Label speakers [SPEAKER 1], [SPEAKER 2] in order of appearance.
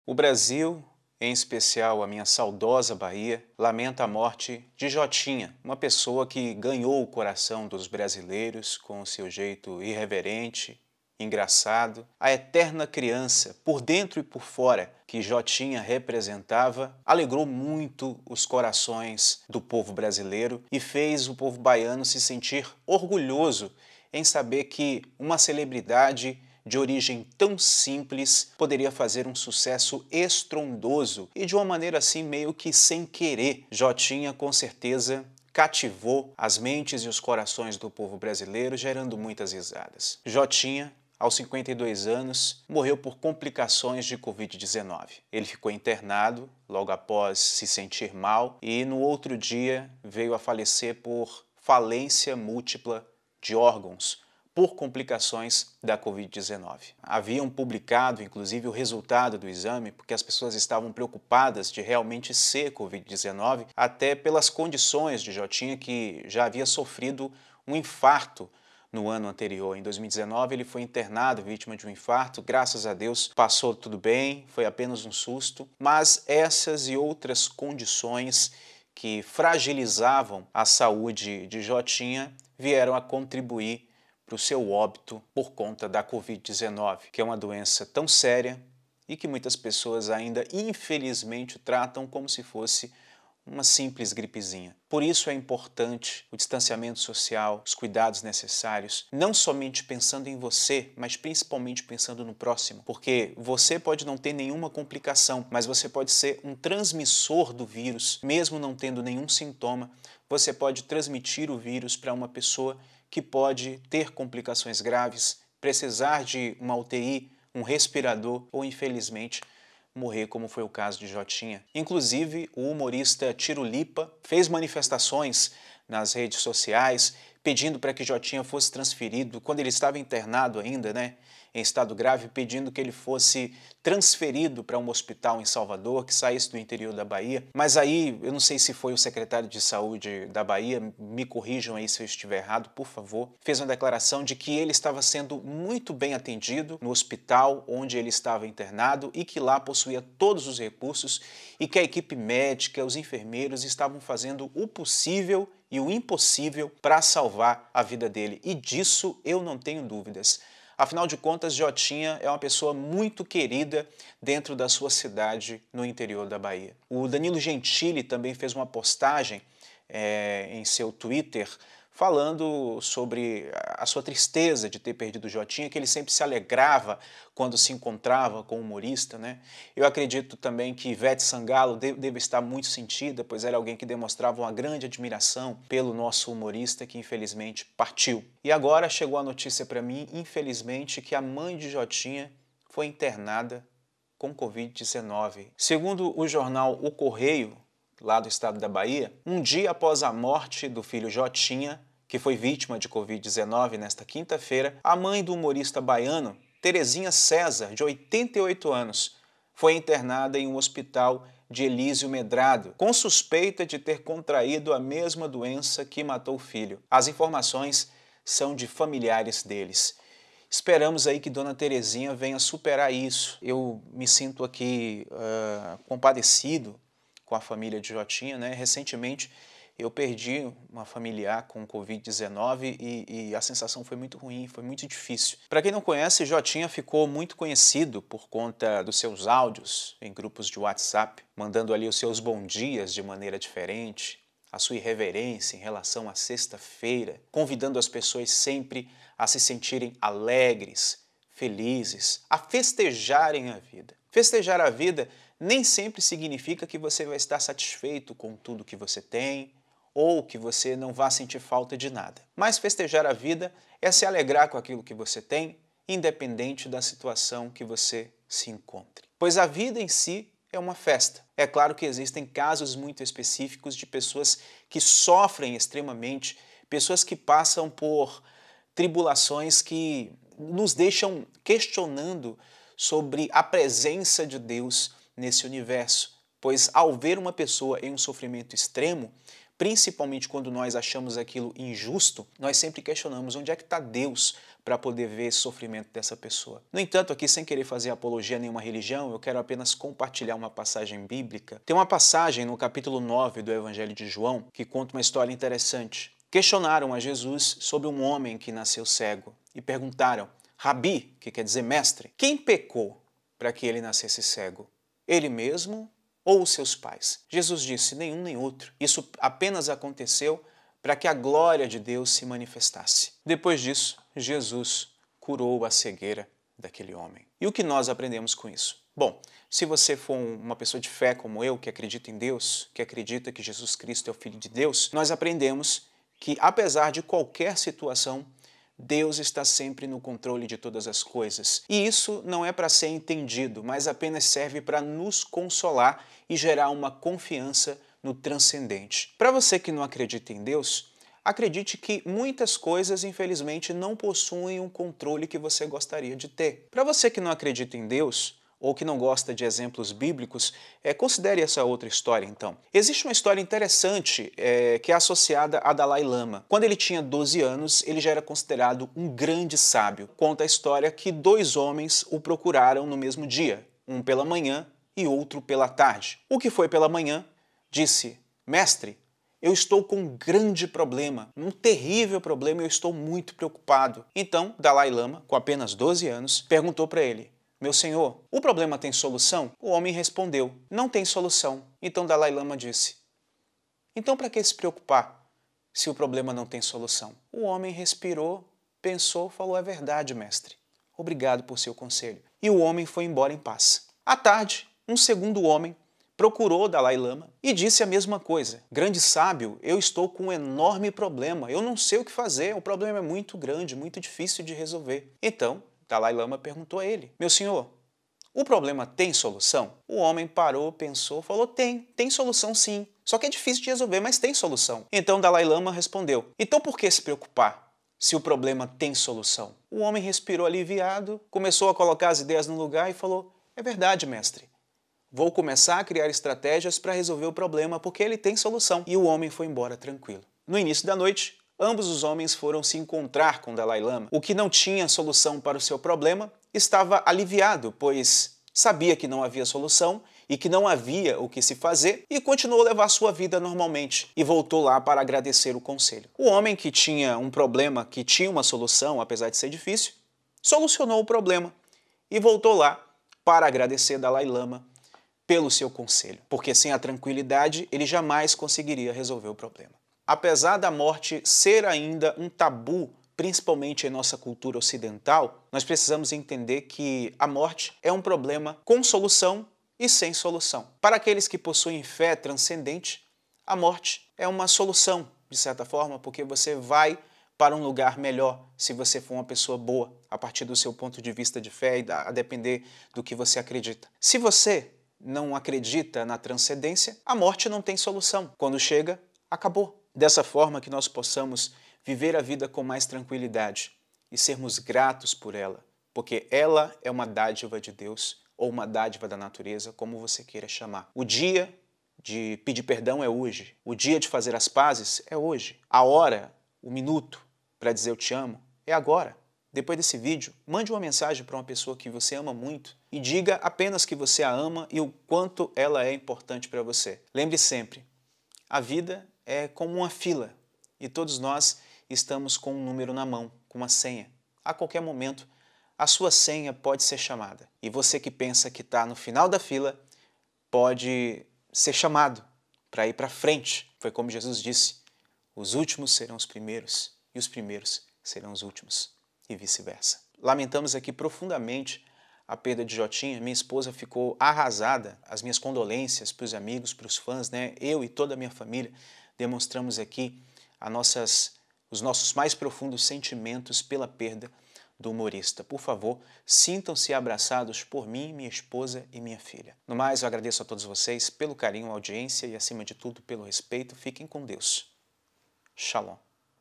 [SPEAKER 1] O Brasil, em especial a minha saudosa Bahia, lamenta a morte de Jotinha, uma pessoa que ganhou o coração dos brasileiros com o seu jeito irreverente, engraçado, a eterna criança, por dentro e por fora, que Jotinha representava, alegrou muito os corações do povo brasileiro e fez o povo baiano se sentir orgulhoso em saber que uma celebridade de origem tão simples poderia fazer um sucesso estrondoso e de uma maneira assim meio que sem querer. Jotinha com certeza cativou as mentes e os corações do povo brasileiro, gerando muitas risadas. Jotinha, aos 52 anos, morreu por complicações de Covid-19. Ele ficou internado logo após se sentir mal e no outro dia veio a falecer por falência múltipla de órgãos por complicações da Covid-19. Haviam publicado, inclusive, o resultado do exame, porque as pessoas estavam preocupadas de realmente ser Covid-19, até pelas condições de Jotinha, que já havia sofrido um infarto no ano anterior. Em 2019, ele foi internado, vítima de um infarto. Graças a Deus, passou tudo bem, foi apenas um susto. Mas essas e outras condições que fragilizavam a saúde de Jotinha vieram a contribuir para o seu óbito por conta da Covid-19, que é uma doença tão séria e que muitas pessoas ainda, infelizmente, tratam como se fosse uma simples gripezinha. Por isso é importante o distanciamento social, os cuidados necessários, não somente pensando em você, mas principalmente pensando no próximo, porque você pode não ter nenhuma complicação, mas você pode ser um transmissor do vírus, mesmo não tendo nenhum sintoma, você pode transmitir o vírus para uma pessoa que pode ter complicações graves, precisar de uma UTI, um respirador ou, infelizmente, morrer, como foi o caso de Jotinha. Inclusive, o humorista Tirulipa fez manifestações nas redes sociais pedindo para que Jotinha fosse transferido, quando ele estava internado ainda, em estado grave, pedindo que ele fosse transferido para um hospital em Salvador, que saísse do interior da Bahia. Mas aí, eu não sei se foi o secretário de saúde da Bahia, me corrijam aí se eu estiver errado, por favor, fez uma declaração de que ele estava sendo muito bem atendido no hospital onde ele estava internado e que lá possuía todos os recursos e que a equipe médica, os enfermeiros estavam fazendo o possível e o impossível para salvar a vida dele. E disso eu não tenho dúvidas. Afinal de contas, Jotinha é uma pessoa muito querida dentro da sua cidade no interior da Bahia. O Danilo Gentili também fez uma postagem em seu Twitter falando sobre a sua tristeza de ter perdido o Jotinha, que ele sempre se alegrava quando se encontrava com o humorista, Eu acredito também que Ivete Sangalo deve estar muito sentida, pois era alguém que demonstrava uma grande admiração pelo nosso humorista que infelizmente partiu. E agora chegou a notícia para mim, infelizmente, que a mãe de Jotinha foi internada com Covid-19. Segundo o jornal O Correio, lá do estado da Bahia, um dia após a morte do filho Jotinha, que foi vítima de Covid-19 nesta quinta-feira, a mãe do humorista baiano, Terezinha César, de 88 anos, foi internada em um hospital de Elísio Medrado, com suspeita de ter contraído a mesma doença que matou o filho. As informações são de familiares deles. Esperamos aí que Dona Terezinha venha superar isso. Eu me sinto aqui compadecido com a família de Jotinha, Recentemente eu perdi uma familiar com Covid-19 e a sensação foi muito ruim, foi muito difícil. Para quem não conhece, Jotinha ficou muito conhecido por conta dos seus áudios em grupos de WhatsApp, mandando ali os seus bom dias de maneira diferente, a sua irreverência em relação à sexta-feira, convidando as pessoas sempre a se sentirem alegres, felizes, a festejarem a vida. Festejar a vida nem sempre significa que você vai estar satisfeito com tudo que você tem ou que você não vá sentir falta de nada. Mas festejar a vida é se alegrar com aquilo que você tem, independente da situação que você se encontre. Pois a vida em si é uma festa. É claro que existem casos muito específicos de pessoas que sofrem extremamente, pessoas que passam por tribulações que nos deixam questionando sobre a presença de Deus nesse universo, pois ao ver uma pessoa em um sofrimento extremo, principalmente quando nós achamos aquilo injusto, nós sempre questionamos onde é que está Deus para poder ver esse sofrimento dessa pessoa. No entanto, aqui sem querer fazer apologia a nenhuma religião, eu quero apenas compartilhar uma passagem bíblica. Tem uma passagem no capítulo 9 do Evangelho de João que conta uma história interessante. Questionaram a Jesus sobre um homem que nasceu cego e perguntaram: Rabi, que quer dizer mestre, quem pecou para que ele nascesse cego? Ele mesmo ou os seus pais? Jesus disse: nenhum nem outro. Isso apenas aconteceu para que a glória de Deus se manifestasse. Depois disso, Jesus curou a cegueira daquele homem. E o que nós aprendemos com isso? Bom, se você for uma pessoa de fé como eu, que acredita em Deus, que acredita que Jesus Cristo é o Filho de Deus, nós aprendemos que, apesar de qualquer situação, Deus está sempre no controle de todas as coisas. E isso não é para ser entendido, mas apenas serve para nos consolar e gerar uma confiança no transcendente. Para você que não acredita em Deus, acredite que muitas coisas, infelizmente, não possuem um controle que você gostaria de ter. Para você que não acredita em Deus, ou que não gosta de exemplos bíblicos, considere essa outra história, então. Existe uma história interessante que é associada a Dalai Lama. Quando ele tinha 12 anos, ele já era considerado um grande sábio. Conta a história que 2 homens o procuraram no mesmo dia, um pela manhã e outro pela tarde. O que foi pela manhã disse: mestre, eu estou com um grande problema, um terrível problema e eu estou muito preocupado. Então, Dalai Lama, com apenas 12 anos, perguntou para ele: meu senhor, o problema tem solução? O homem respondeu: não tem solução. Então Dalai Lama disse: então para que se preocupar se o problema não tem solução? O homem respirou, pensou, falou: é verdade, mestre. Obrigado por seu conselho. E o homem foi embora em paz. À tarde, um segundo homem procurou Dalai Lama e disse a mesma coisa. Grande sábio, eu estou com um enorme problema, eu não sei o que fazer, o problema é muito grande, muito difícil de resolver. Então, Dalai Lama perguntou a ele: meu senhor, o problema tem solução? O homem parou, pensou, falou: tem solução sim. Só que é difícil de resolver, mas tem solução. Então Dalai Lama respondeu: então por que se preocupar se o problema tem solução? O homem respirou aliviado, começou a colocar as ideias no lugar e falou: é verdade, mestre. Vou começar a criar estratégias para resolver o problema porque ele tem solução. E o homem foi embora tranquilo. No início da noite, ambos os homens foram se encontrar com Dalai Lama. O que não tinha solução para o seu problema estava aliviado, pois sabia que não havia solução e que não havia o que se fazer e continuou a levar sua vida normalmente e voltou lá para agradecer o conselho. O homem que tinha um problema, que tinha uma solução, apesar de ser difícil, solucionou o problema e voltou lá para agradecer Dalai Lama pelo seu conselho, porque sem a tranquilidade ele jamais conseguiria resolver o problema. Apesar da morte ser ainda um tabu, principalmente em nossa cultura ocidental, nós precisamos entender que a morte é um problema com solução e sem solução. Para aqueles que possuem fé transcendente, a morte é uma solução, de certa forma, porque você vai para um lugar melhor se você for uma pessoa boa, a partir do seu ponto de vista de fé e a depender do que você acredita. Se você não acredita na transcendência, a morte não tem solução. Quando chega, acabou. Dessa forma que nós possamos viver a vida com mais tranquilidade e sermos gratos por ela, porque ela é uma dádiva de Deus ou uma dádiva da natureza, como você queira chamar. O dia de pedir perdão é hoje. O dia de fazer as pazes é hoje. A hora, o minuto para dizer eu te amo é agora. Depois desse vídeo, mande uma mensagem para uma pessoa que você ama muito e diga apenas que você a ama e o quanto ela é importante para você. Lembre sempre, a vida é como uma fila e todos nós estamos com um número na mão, com uma senha. A qualquer momento, a sua senha pode ser chamada. E você que pensa que está no final da fila, pode ser chamado para ir para frente. Foi como Jesus disse, os últimos serão os primeiros e os primeiros serão os últimos. E vice-versa. Lamentamos aqui profundamente a perda de Jotinha. Minha esposa ficou arrasada. As minhas condolências para os amigos, para os fãs, né? Eu e toda a minha família demonstramos aqui os nossos mais profundos sentimentos pela perda do humorista. Por favor, sintam-se abraçados por mim, minha esposa e minha filha. No mais, eu agradeço a todos vocês pelo carinho, a audiência e, acima de tudo, pelo respeito. Fiquem com Deus. Shalom.